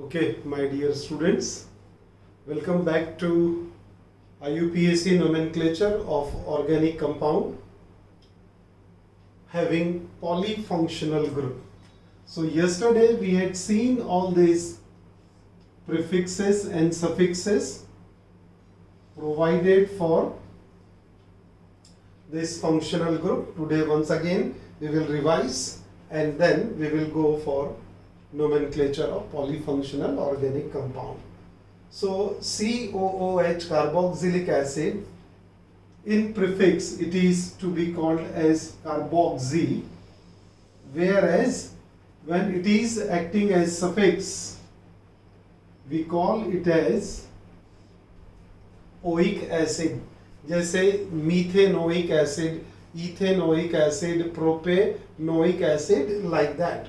Okay, my dear students, welcome back to IUPAC nomenclature of organic compound having polyfunctional group. So yesterday we had seen all these prefixes and suffixes provided for this functional group. Today once again we will revise and then we will go for nomenclature of polyfunctional organic compound. So COOH, carboxylic acid, in prefix it is to be called as carboxy, whereas when it is acting as suffix we call it as oic acid. जैसे methanoic acid, ethanoic acid, propanoic acid, like that.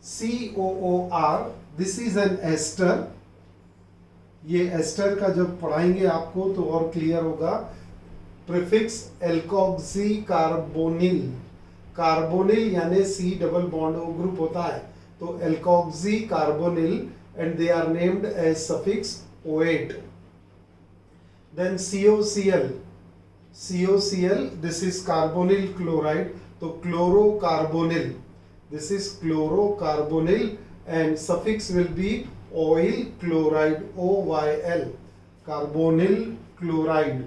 COOR, this is an ester. ये ester का जब पढ़ाएंगे आपको तो और clear होगा. Prefix alkoxy carbonyl, carbonyl यानी C double bond O group होता है, तो alkoxy carbonyl and they are named as suffix O8. Then COCl, this is carbonyl chloride, तो chlorocarbonyl, this is chlorocarbonyl and suffix will be oil chloride, OYL, carbonyl chloride.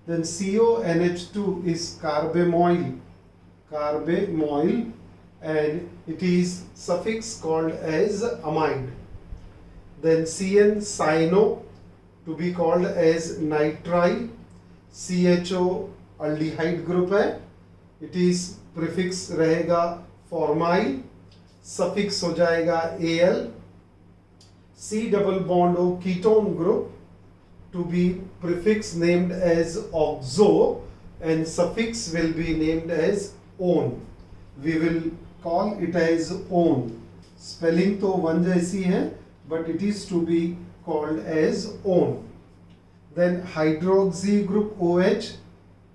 Then CONH2 is carbamoyl, and it is suffix called as amide. Then CN, cyano, to be called as nitrile. CHO aldehyde group है, it is prefix रहेगा formyl, suffix हो जाएगा Al. C double bond O ketone group, to be prefix named as oxo and suffix will be named as on. We will call it as on. Spelling तो one जैसी है, but it is to be called as on. Then hydroxy group OH,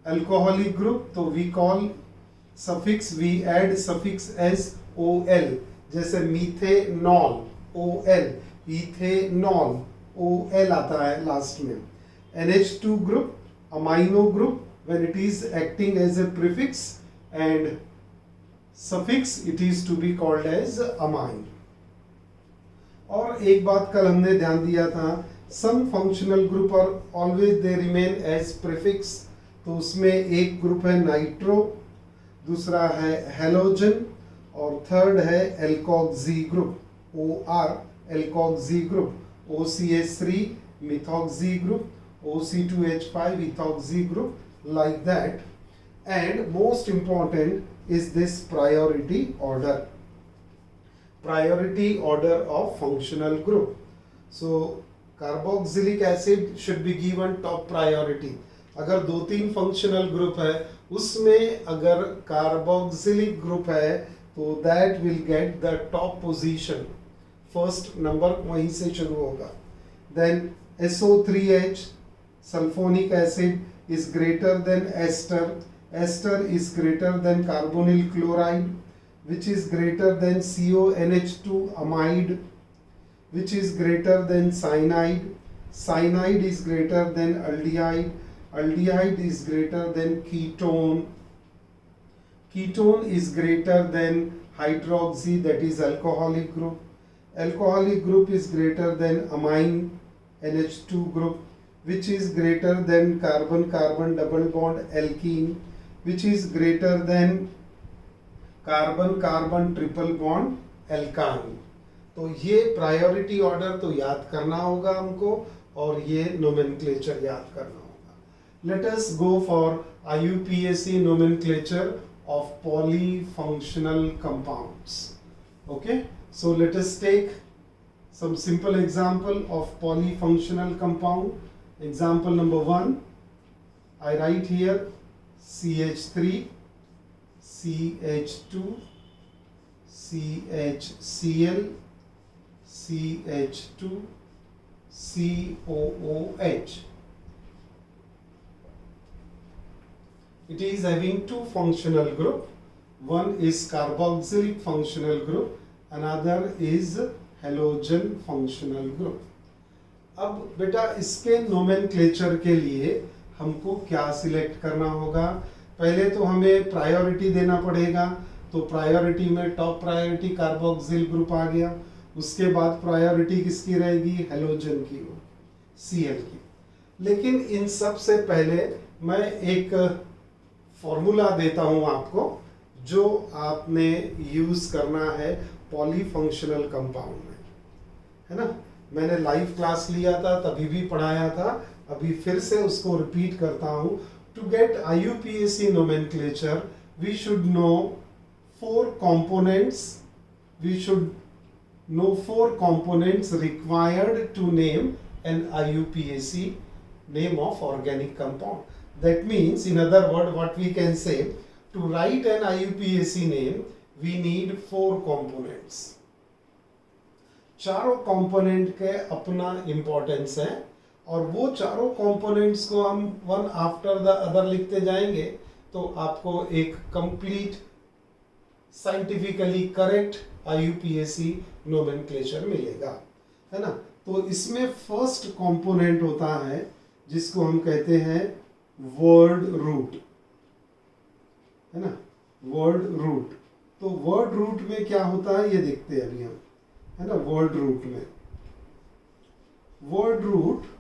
alcoholic group, तो we call suffix, we add suffix as OL. जैसे methanol, OL, ethanol, OL आता है last में. NH2 group, amino group, when it is acting as a prefix and suffix, it is to be called as amine. और एक बात कल हमने ध्यान दिया था, some functional group are always they remain as prefix, तो उसमें एक ग्रुप है नाइट्रो, दूसरा है हेलोजन और थर्ड है alkoxy group, OR alkoxy group, OCH3 methoxy group, OC2H5 ethoxy group, like that. And most important is this priority order. Priority order of functional group. So carboxylic acid should be given top priority. अगर दो तीन functional group है उसमें अगर carboxylic group है तो that will get the top position. First number वहीं से शुरू होगा. Then SO3H sulfonic acid is greater than ester. Ester is greater than carbonyl chloride, which is greater than CONH2 amide, which is greater than cyanide. Cyanide is greater than aldehyde. Aldehyde is greater than ketone. Ketone is greater than hydroxy, that is alcoholic group. Alcoholic group is greater than amine, NH2 group, which is greater than carbon-carbon double bond alkene, which is greater than carbon-carbon triple bond alkyne. तो ये priority order तो याद करना होगा हमको और ये nomenclature याद करना होगा. Let us go for IUPAC nomenclature of polyfunctional compounds. Okay, so let us take some simple example of polyfunctional compound. Example number 1, I write here CH3, CH2, CHCl, CH2, COOH. It is having two functional group. One is carboxylic functional group, another is halogen functional group. अब बेटा इसके nomenclature के लिए हमको क्या select करना होगा? पहले तो हमें प्रायोरिटी देना पड़ेगा, तो प्रायोरिटी में टॉप प्रायोरिटी कार्बोक्सिल ग्रुप आ गया। उसके बाद प्रायोरिटी किसकी रहेगी? हेलोजन की, Cl की। लेकिन इन सब से पहले मैं एक फॉर्मूला देता हूं आपको, जो आपने यूज करना है पॉलीफंक्शनल कंपाउंड में, है ना। मैंने लाइव क्लास लिया था, तभी भी पढ़ाया था, अभी फिर से उसको रिपीट करता हूं। To get IUPAC nomenclature we should know four components. We should know four components required to name an IUPAC name of organic compound. That means, in other words, what we can say, to write an IUPAC name we need four components. चारों component के अपना importance है, और वो चारों components को हम one after the other लिखते जाएंगे तो आपको एक complete scientifically correct IUPAC nomenclature मिलेगा, है ना। तो इसमें फर्स्ट कंपोनेंट होता है जिसको हम कहते हैं वर्ड रूट, है ना, वर्ड रूट। तो वर्ड रूट में क्या होता है ये देखते हैं अभी हम, है ना। वर्ड रूट में, word root,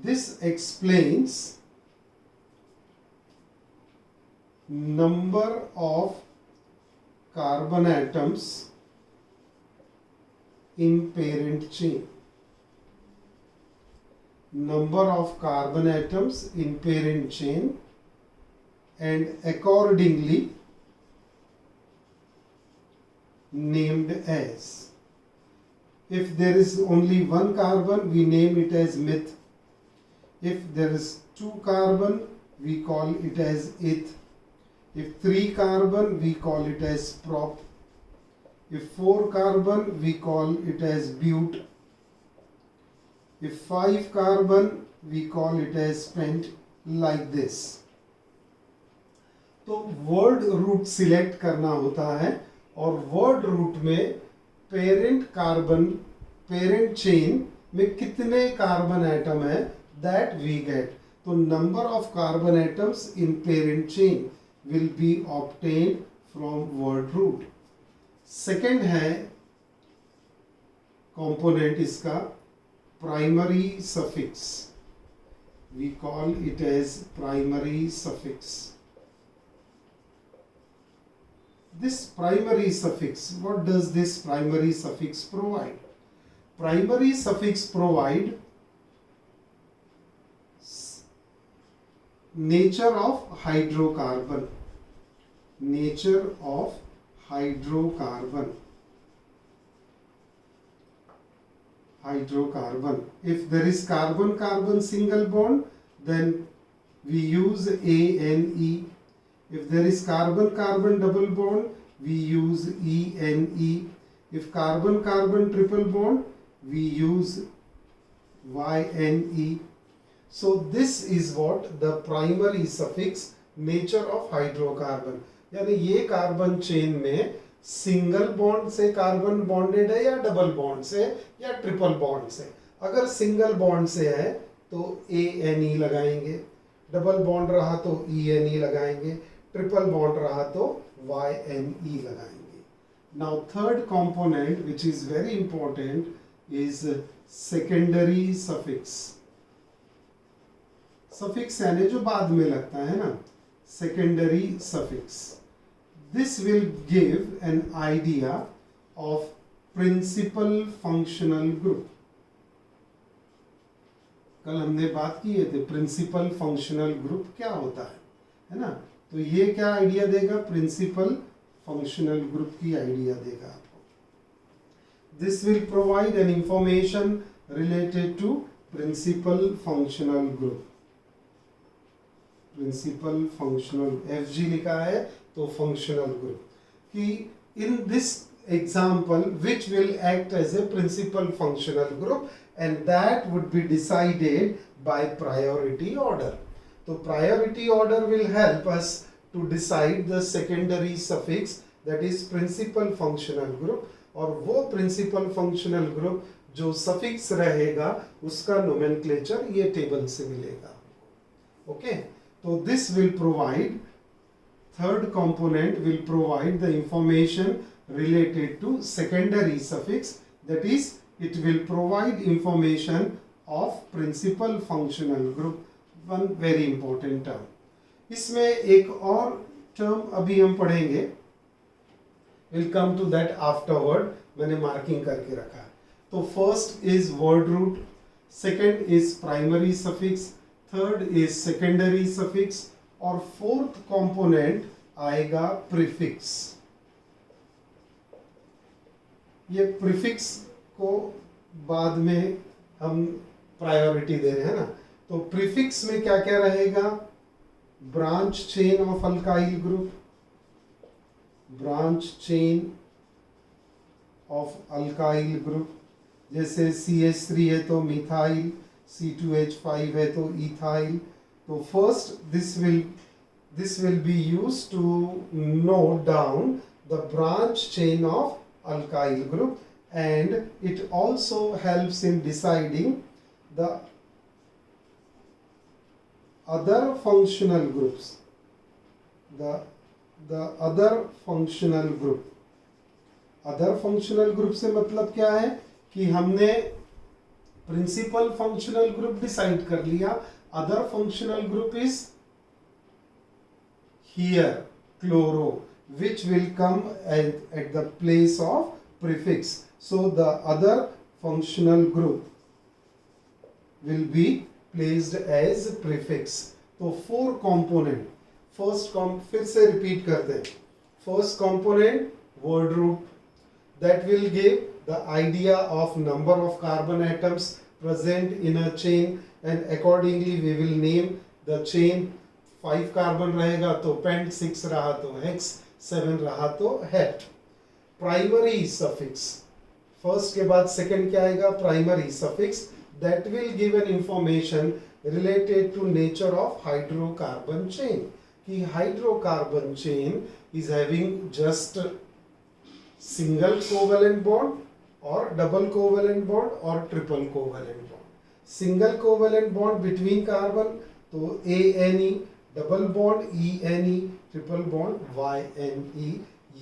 this explains number of carbon atoms in parent chain, number of carbon atoms in parent chain, and accordingly named as. If there is only one carbon, we name it as meth. If there is 2 carbon, we call it as eth. If 3 carbon, we call it as prop. If 4 carbon, we call it as but. If 5 carbon, we call it as pent, like this. तो word root select करना होता है, और word root में parent carbon, parent chain में कितने carbon atom है that we get. So number of carbon atoms in parent chain will be obtained from word root. Second है component इसका primary suffix. We call it as primary suffix. This primary suffix, what does this primary suffix provide? Primary suffix provide nature of hydrocarbon, nature of hydrocarbon, hydrocarbon. If there is carbon carbon single bond, then we use ANE. If there is carbon carbon double bond, we use ENE. If carbon carbon triple bond, we use YNE. So this is what the primary suffix nature of hydrocarbon, यानी ये carbon chain में single bond से carbon bonded है या double bond से या triple bond से। अगर सिंगल बॉन्ड से है तो ANE लगाएंगे, डबल बॉन्ड रहा तो ENE लगाएंगे, ट्रिपल बॉन्ड रहा तो YNE लगाएंगे। Now third component which is very important is secondary suffix. Suffix यानी जो बाद में लगता है ना, secondary suffix. This will give an idea of principal functional group. कल हमने बात की है प्रिंसिपल फंक्शनल ग्रुप क्या होता है ना। तो ये क्या आइडिया देगा? प्रिंसिपल फंक्शनल ग्रुप की आइडिया देगा आपको। This will provide an information related to principal functional group. Principal functional, FG लिखा है तो फंक्शनल ग्रुप, कि in this example which will act as a principal functional group and that would be decided by priority order. तो priority order will help us to decide the secondary suffix that is principal functional group, और वो principal functional group जो suffix रहेगा उसका nomenclature ये table से मिलेगा। Okay, तो this will provide, third component will provide the information related to secondary suffix, that is it will provide information of principal functional group, one very important term। इसमें एक और term अभी हम पढ़ेंगे, we'll come to that afterward, मैंने marking करके रखा है। तो first is word root, second is primary suffix, third is secondary suffix, और फोर्थ कंपोनेंट आएगा प्रीफिक्स। ये प्रीफिक्स को बाद में हम प्रायोरिटी दे रहे हैं ना। तो प्रीफिक्स में क्या क्या रहेगा? Branch chain of alkyl group, branch chain of alkyl group, जैसे CH3 है तो मिथाइल, C2H5 है तो इथाइल। तो first this will be used to note down the branch chain of alkyl group, and it also helps in deciding the other functional groups, the other functional group। Other functional group से मतलब क्या है कि हमने principal functional group decide कर लिया, other functional group is here chloro, which will come at the place of prefix, so the other functional group will be placed as prefix। तो four component, फिर से रिपीट करते हैं। First component word root, that will give the idea of number of carbon atoms present in a chain, and accordingly we will name the chain। 5 carbon रहेगा तो paint, 6 रहा तो hex, 7 रहा तो हेट। प्राइमरी सफिक्स, फर्स्ट के बाद second क्या आएगा? Primary suffix, that will give an information related to nature of hydrocarbon chain, कि hydrocarbon chain is having just single covalent bond और डबल कोवेलेंट बॉन्ड और triple covalent bond. Single covalent bond between carbon तो ANE, double bond ENE, triple bond YNE,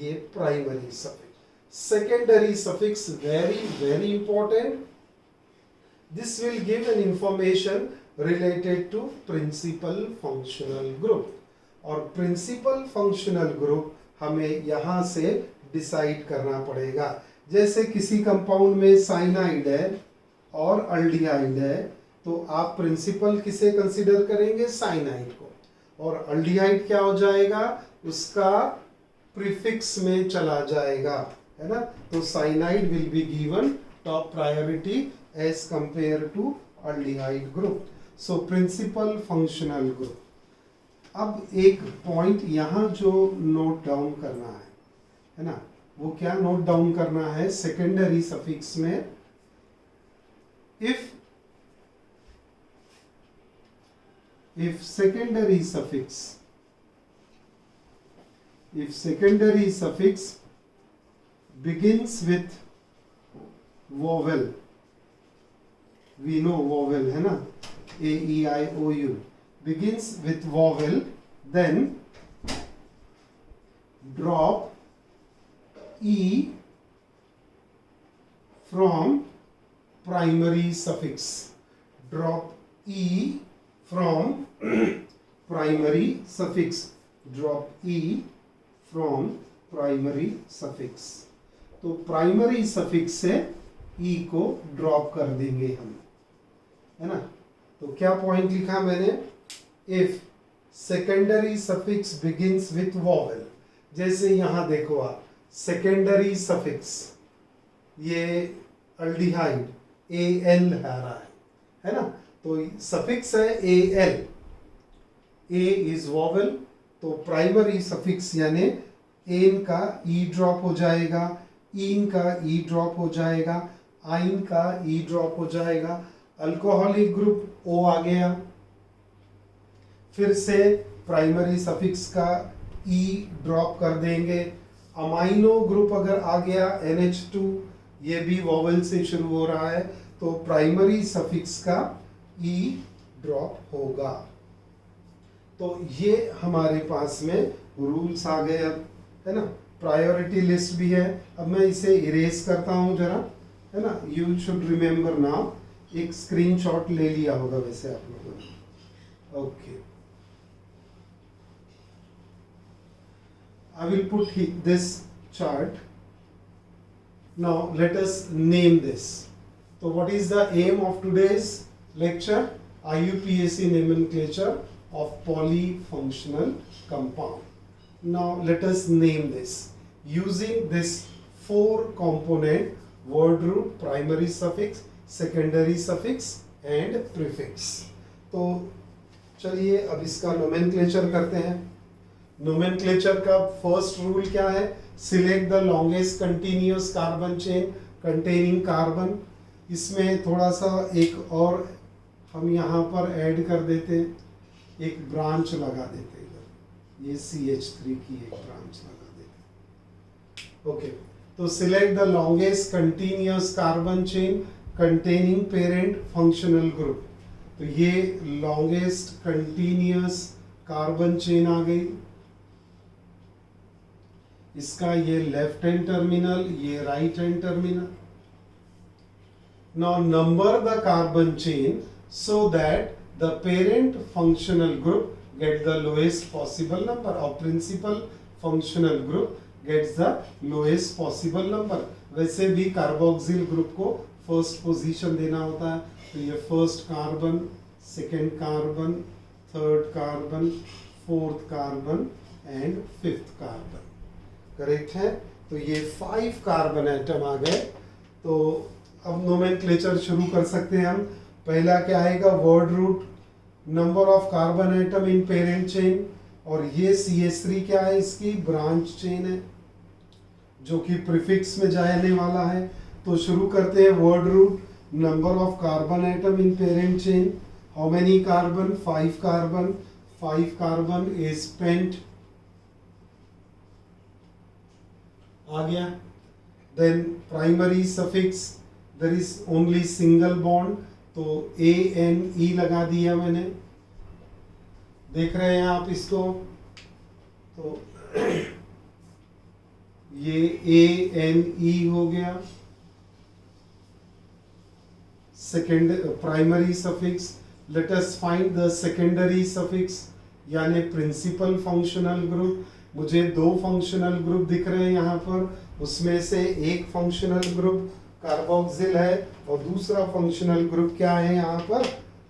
ये primary suffix. Secondary suffix very very important, this will give an information related to principal functional group, और principal functional group हमें यहां से decide करना पड़ेगा। जैसे किसी कंपाउंड में साइनाइड है और अल्डिहाइड है, तो आप प्रिंसिपल किसे कंसीडर करेंगे? साइनाइड को, और अल्डिहाइड क्या हो जाएगा? उसका प्रीफिक्स में चला जाएगा, है ना। तो cyanide will be given top priority as compared to aldehyde group. So principal functional group. अब एक पॉइंट यहाँ जो नोट डाउन करना है ना, वो क्या नोट डाउन करना है? सेकेंडरी सफिक्स में if secondary suffix begins with vowel, we know vowel है ना, AEIOU, begins with vowel, then drop E from primary suffix, drop E from primary suffix, drop E from primary suffix। तो primary suffix से E को drop कर देंगे हम, है ना। तो क्या पॉइंट लिखा मैंने? If secondary suffix begins with vowel, जैसे यहां देखो आप, सेकेंडरी सफिक्स ये अल्डिहाइड AL आ रहा है ना। तो सफिक्स है AL, A इज वॉवेल, तो प्राइमरी सफिक्स यानी एन का E ड्रॉप हो जाएगा, इन का E ड्रॉप हो जाएगा, आइन का E ड्रॉप हो जाएगा, अल्कोहलिक ग्रुप O आ गया, फिर से प्राइमरी सफिक्स का E ड्रॉप कर देंगे, अमाइनो ग्रुप अगर आ गया NH2, ये भी वॉवेल से शुरू हो रहा है, तो प्राइमरी सफिक्स का ई ड्रॉप होगा। तो ये हमारे पास में रूल्स आ गए अब, है ना। प्रायोरिटी लिस्ट भी है। अब मैं इसे इरेज करता हूं जरा, है ना। You should remember now. एक स्क्रीनशॉट ले लिया होगा वैसे आप लोगों ने। Okay, I will put this chart. Now let us name this. So what is the aim of today's lecture? IUPAC nomenclature of polyfunctional compound. Now let us name this using this 4 component word root, primary suffix, secondary suffix and prefix. तो चलिए अब इसका nomenclature करते हैं। Nomenclature का first rule क्या है? Select the longest continuous carbon chain containing carbon. इसमें थोड़ा सा एक और हम यहाँ पर ऐड कर देते, एक ब्रांच लगा देते इधर, ये CH3 की एक ब्रांच लगा देते। ओके, तो select the longest continuous carbon chain containing parent functional group. तो ये लॉन्गेस्ट कंटिन्यूअस कार्बन चेन आ गई, इसका ये लेफ्ट हैंड टर्मिनल, ये right hand terminal. Now number the carbon chain so that the parent functional group get the lowest possible number or principal functional group gets the lowest possible number। वैसे भी carboxyl group को first position देना होता है, तो ये first carbon, second carbon, third carbon, fourth carbon and fifth carbon. Correct है। तो ये 5 कार्बन एटम आ गए। तो अब नोमेनक्लेचर शुरू कर सकते हैं हम। पहला क्या आएगा? Word root, number of carbon atom in parent chain, और ये CH3 क्या है? इसकी ब्रांच चेन है जो कि प्रीफिक्स में जाने वाला है। तो शुरू करते हैं। Word root, number of carbon atom in parent chain, how many carbon? 5 carbon. 5 carbon is spent, आ गया। Then primary suffix, there is only single bond, तो ANE लगा दिया मैंने। देख रहे हैं आप इसको? तो ये ANE हो गया। Second primary suffix, let us find the secondary suffix यानी प्रिंसिपल फंक्शनल ग्रुप। मुझे 2 फंक्शनल ग्रुप दिख रहे हैं यहाँ पर, उसमें से एक फंक्शनल ग्रुप कार्बोक्सिल है और दूसरा फंक्शनल ग्रुप क्या है? यहाँ पर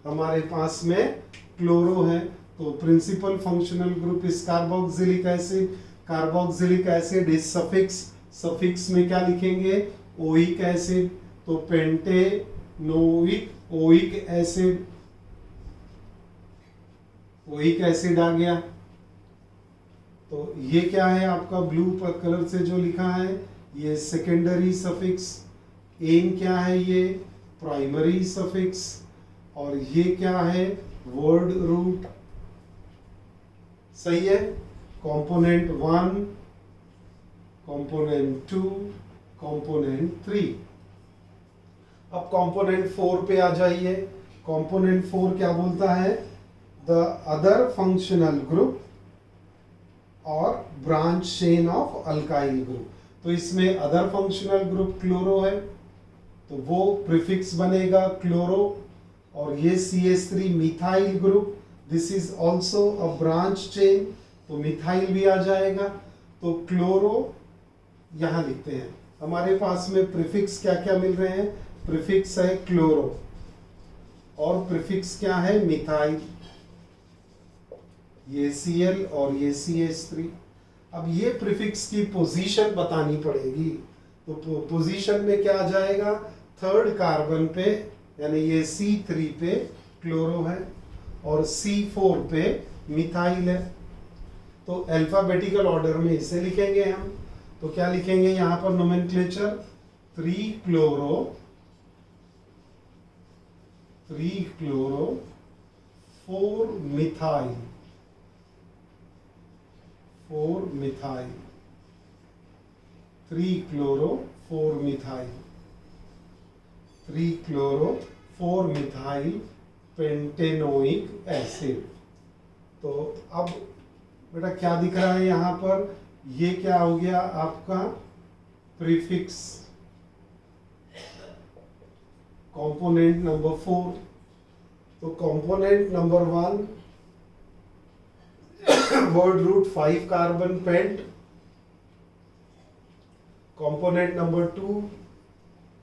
हमारे पास में क्लोरो है। तो principal functional group is carboxylic acid. Carboxylic acid is suffix, suffix में क्या लिखेंगे? Oic acid. तो pentanoic oic acid, oic acid आ गया। तो ये क्या है आपका ब्लू कलर से जो लिखा है? ये सेकेंडरी सफिक्स। एन क्या है? ये प्राइमरी सफिक्स। और ये क्या है? Word root. सही है। Component 1, component 2, component 3। अब कंपोनेंट 4 पे आ जाइए। कंपोनेंट 4 क्या बोलता है? द अदर फंक्शनल ग्रुप और branch chain of alkyl group. तो इसमें अदर फंक्शनल ग्रुप क्लोरो है, तो वो प्रीफिक्स बनेगा क्लोरो। और ये CH3 methyl group, this is also a branch chain, तो मिथाइल भी आ जाएगा। तो क्लोरो यहां लिखते हैं। हमारे पास में प्रीफिक्स क्या क्या मिल रहे हैं? प्रीफिक्स है क्लोरो और प्रीफिक्स क्या है? मिथाइल। ये Cl और ये CH3। अब ये प्रीफिक्स की पोजीशन बतानी पड़ेगी। तो पोजीशन में क्या आ जाएगा? थर्ड कार्बन पे, यानी ये C3 पे क्लोरो है और C4 पे मिथाइल है। तो अल्फाबेटिकल ऑर्डर में इसे लिखेंगे हम। तो क्या लिखेंगे यहाँ पर nomenclature? 3 chloro, 4 methyl, 4 methyl. 3-chloro-4-methyl, 3-chloro-4-methyl pentanoic acid. तो अब बेटा क्या दिख रहा है यहाँ पर, ये क्या हो गया आपका प्रीफिक्स, कंपोनेंट नंबर 4। तो component number 1 word root 5 carbon pent, component number 2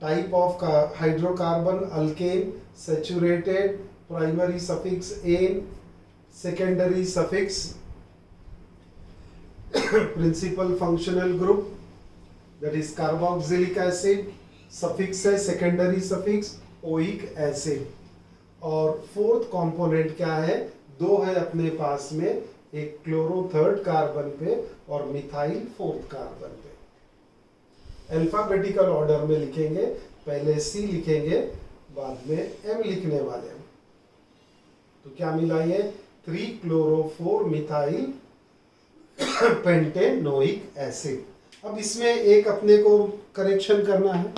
type of hydrocarbon alkane saturated, primary suffix ane, secondary suffix principal functional group that is carboxylic acid, suffix है सेकेंडरी सफिक्स ओइक एसिड। और fourth component क्या है, 2 है अपने पास में, एक chloro 3rd carbon पे और मिथाइल 4th कार्बन पे। अल्फाबेटिकल ऑर्डर में लिखेंगे, पहले सी लिखेंगे बाद में एम लिखने वाले हैं। तो क्या मिला ये 3-chloro-4-methyl पेंटेनोइक एसिड। अब इसमें एक अपने को करेक्शन करना है,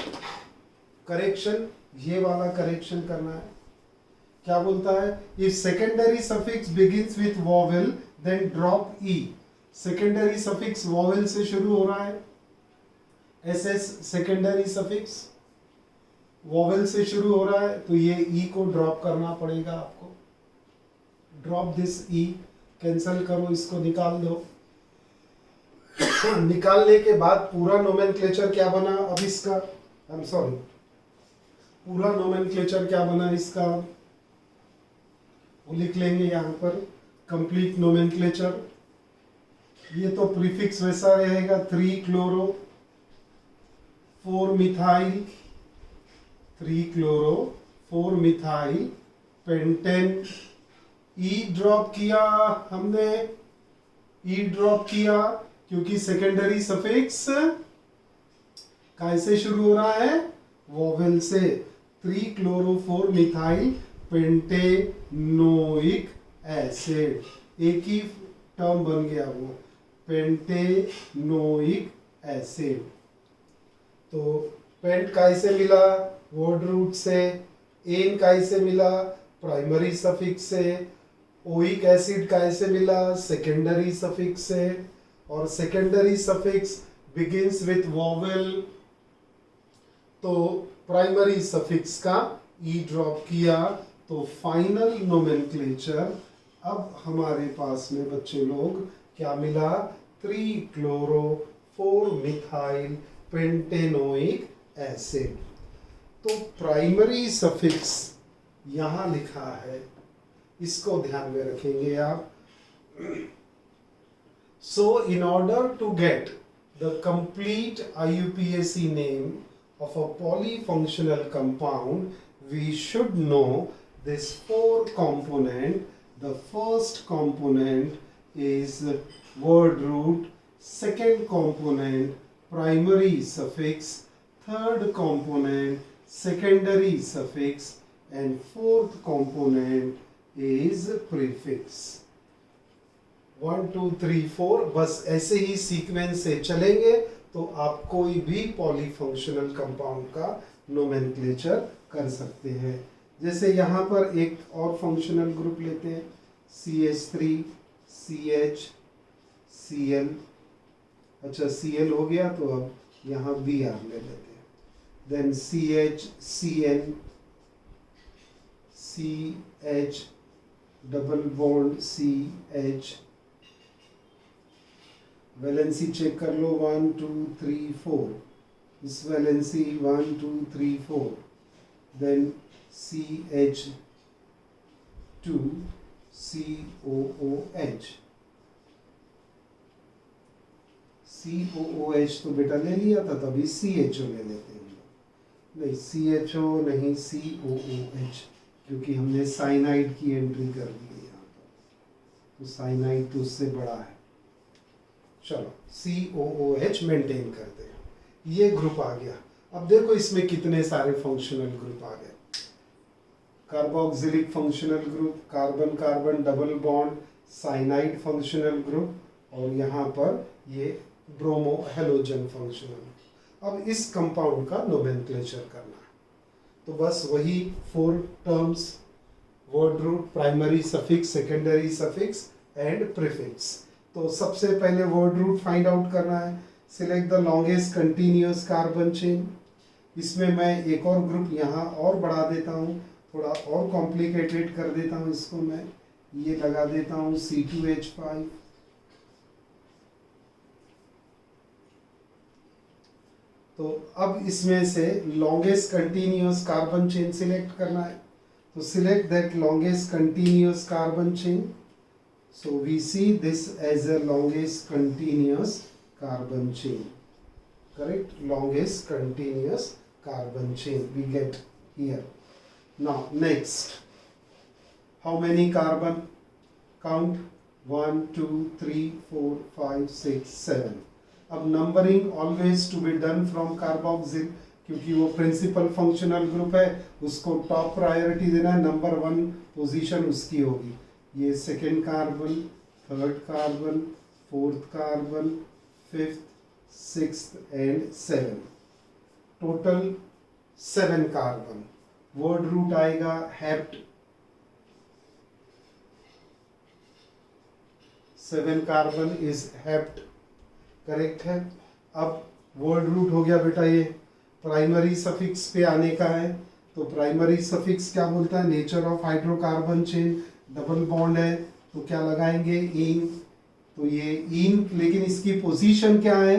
करेक्शन ये वाला करेक्शन करना है। क्या बोलता है, if secondary suffix begins with vowel then drop e. Secondary suffix vowel से शुरू हो रहा है, एसएस सेकेंडरी सफिक्स वॉवेल से शुरू हो रहा है, तो ये ई को ड्रॉप करना पड़ेगा आपको। ड्रॉप दिस ई, कैंसल करो, इसको निकाल दो। निकालने के बाद पूरा नोमेनक्लेचर क्या बना अब इसका, आई एम सॉरी, पूरा नोमेनक्लेचर क्या बना इसका वो लिख लेंगे यहाँ पर, कंप्लीट नोमेनक्लेचर। ये तो प्रीफिक्स वैसा रहेगा 3-chloro-4-methyl, 3-chloro-4-methyl पेंटेन। ई ड्रॉप किया हमने, ई ड्रॉप किया क्योंकि सेकेंडरी सफिक्स कैसे शुरू हो रहा है, वोवेल से। 3-chloro-4-methyl पेंटेनोइक एसिड, एक ही टर्म बन गया वो, पेंटेनोइक एसिड। तो पेंट कैसे मिला, वर्ड रूट से, एन कैसे मिला, प्राइमरी सफिक्स से, ओइक एसिड कैसे मिला, सेकेंडरी सफिक्स से, और secondary suffix begins with vowel, तो प्राइमरी सफिक्स का ई ड्रॉप किया। तो फाइनल नोमेनक्लेचर अब हमारे पास में बच्चे लोग क्या मिला, 3-chloro-4-methyl पेंटेनोइक एसिड। तो प्राइमरी सफिक्स यहां लिखा है, इसको ध्यान में रखेंगे आप। So in order to get the complete IUPAC name of a polyfunctional compound, we should know this 4 component. The first component is word root, second component primary suffix, third component secondary suffix, and fourth component is prefix. 1 2 3 4 बस ऐसे ही sequence से चलेंगे तो आप कोई भी polyfunctional compound का nomenclature कर सकते हैं। जैसे यहाँ पर एक और फंक्शनल ग्रुप लेते हैं, CH3 CH Cl। अच्छा Cl हो गया तो अब यहाँ Br ले लेते हैं, then CH Cn CH double bond CH, valency check कर लो 1 2 3 4, इस valency 1 2 3 4, then CH2 COOH। COOH तो बेटा ले लिया था, तभी CHO ले लेते हैं। नहीं CHO नहीं, COOH, क्योंकि हमने साइनाइड की एंट्री कर दी है यहाँ पर, तो साइनाइड तो उससे बड़ा है। चलो COOH मेंटेन करते हैं, ये ग्रुप आ गया। अब देखो इसमें कितने सारे फंक्शनल ग्रुप आ गए, carboxylic functional group, carbon carbon double bond, cyanide functional group, और यहाँ पर ये ब्रोमो हेलोजन फंक्शनल। अब इस कंपाउंड का नोमेनक्लेचर करना है, तो बस वही 4 terms, word root, primary suffix, secondary suffix and prefix. तो सबसे पहले वर्ड रूट फाइंड आउट करना है। Select the longest continuous carbon chain. इसमें मैं एक और ग्रुप यहाँ और बढ़ा देता हूँ, थोड़ा और कॉम्प्लिकेटेड कर देता हूँ इसको। मैं ये लगा देता हूँ C2H5। तो अब इसमें से longest continuous carbon chain select करना है, तो select that longest continuous carbon chain. So we see this as a longest continuous carbon chain, correct? Longest continuous carbon chain we get here. Now next, how many carbon? Count 1, 2, 3, 4, 5, 6, 7. अब numbering always to be done from carboxyl, क्योंकि वो principal functional group है, उसको top priority देना है, number 1 position उसकी होगी। ये second carbon, third carbon, fourth carbon, fifth, sixth and 7, total 7 carbon. Word root आएगा hept, 7 carbon is hept, correct है। अब वर्ड रूट हो गया बेटा, ये प्राइमरी सफिक्स पे आने का है। तो प्राइमरी सफिक्स क्या बोलता है? Nature of hydrocarbon chain, double bond है तो क्या लगाएंगे? इन। तो ये इन, लेकिन इसकी पोजीशन क्या है?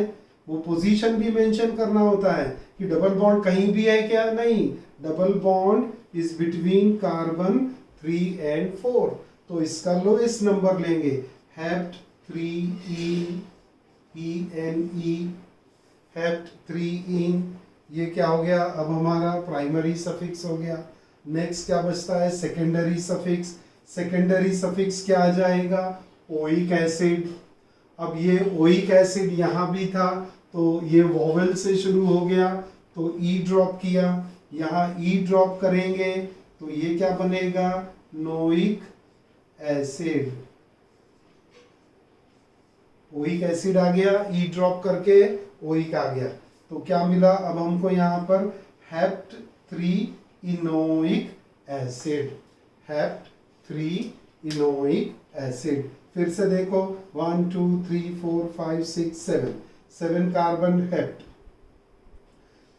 वो पोजीशन भी मेंशन करना होता है कि डबल बॉन्ड कहीं भी है क्या? नहीं, double bond is between carbon 3 and 4। तो इसका लोएस्ट नंबर लेंगे, हेप्ट 3 इन, हेप्ट 3 इन। ये क्या हो गया? अब हमारा प्राइमरी सफिक्स हो गया। नेक्स्ट क्या बचता है? Secondary suffix. सेकेंडरी सफिक्स क्या आ जाएगा? Oic acid. अब ये ओइक एसिड यहाँ भी था तो ये वोवेल से शुरू हो गया, तो ई ड्रॉप किया, यहाँ ई ड्रॉप करेंगे तो ये क्या बनेगा? नोइक एसिड। ओइक एसिड आ गया, ई ड्रॉप करके ओइक आ गया, तो क्या मिला अब हमको यहाँ पर? Hept 3 enoic acid, hept 3 enoic acid. फिर से देखो 1 2 3 4 5 6 7 carbon hept.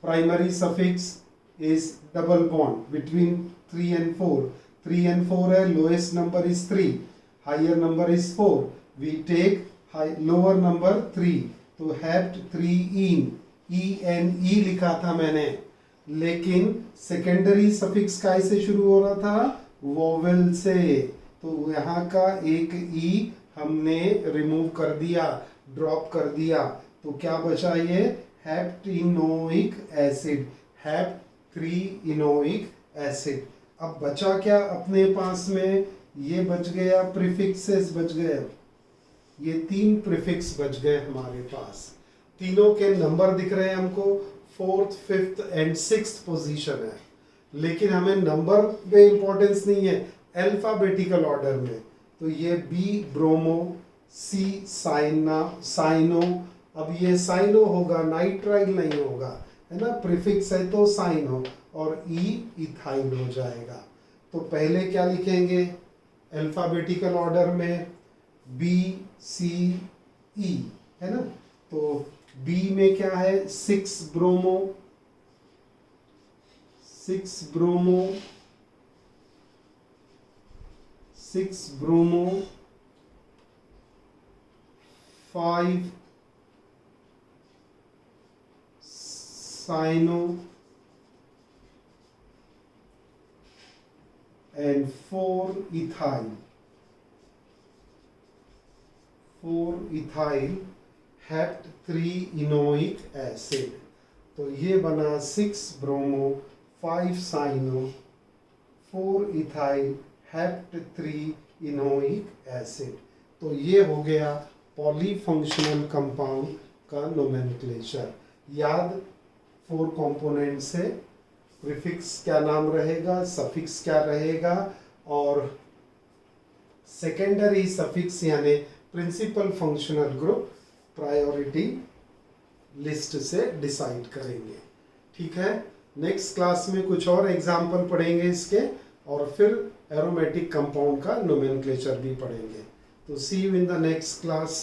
Primary suffix is double bond between 3 and 4। 3 and 4 है, lowest number is 3, higher number is 4, we take lower number 3, तो हेप्ट 3 इन, E लिखा था मैंने, लेकिन सेकेंडरी सफिक्स काय से शुरू हो रहा था? वोवेल से, तो यहाँ का एक E हमने रिमूव कर दिया, ड्रॉप कर दिया, तो क्या बचा? ये हेप्टिनोइक एसिड, हेप्ट 3 इनोइक एसिड। अब बचा क्या अपने पास में? ये बच गया, प्रीफिक्सेस बच गए, ये 3 प्रीफिक्स बच गए हमारे पास। तीनों के नंबर दिख रहे हैं हमको, 4th 5th and 6th position है, लेकिन हमें नंबर पे इंपॉर्टेंस नहीं है, अल्फाबेटिकल ऑर्डर में। तो ये बी ब्रोमो, सी साइनो। अब ये साइनो होगा, नाइट्राइल नहीं होगा, है ना, प्रीफिक्स है तो साइनो, और ई इथाइल हो जाएगा। तो पहले क्या लिखेंगे अल्फाबेटिकल ऑर्डर में? बी सी ई, है ना। तो बी में क्या है? 6 bromo, 6 bromo, 6 bromo, 5 cyano and 4 ethyl, 4 ethyl hept 3 enoic acid. तो ये बना 6 bromo, 5 cyano, 4 ethyl, hept 3 enoic acid. तो ये हो गया पॉलीफंक्शनल कंपाउंड का नोमेनक्लेचर। याद 4 कंपोनेंट से प्रीफिक्स क्या नाम रहेगा, सफिक्स क्या रहेगा, और सेकेंडरी सफिक्स यानी principal functional group. Priority list से डिसाइड करेंगे। ठीक है, नेक्स्ट क्लास में कुछ और एग्जाम्पल पढ़ेंगे इसके, और फिर एरोमेटिक कंपाउंड का नोमेनक्लेचर भी पढ़ेंगे। तो see you in the next class.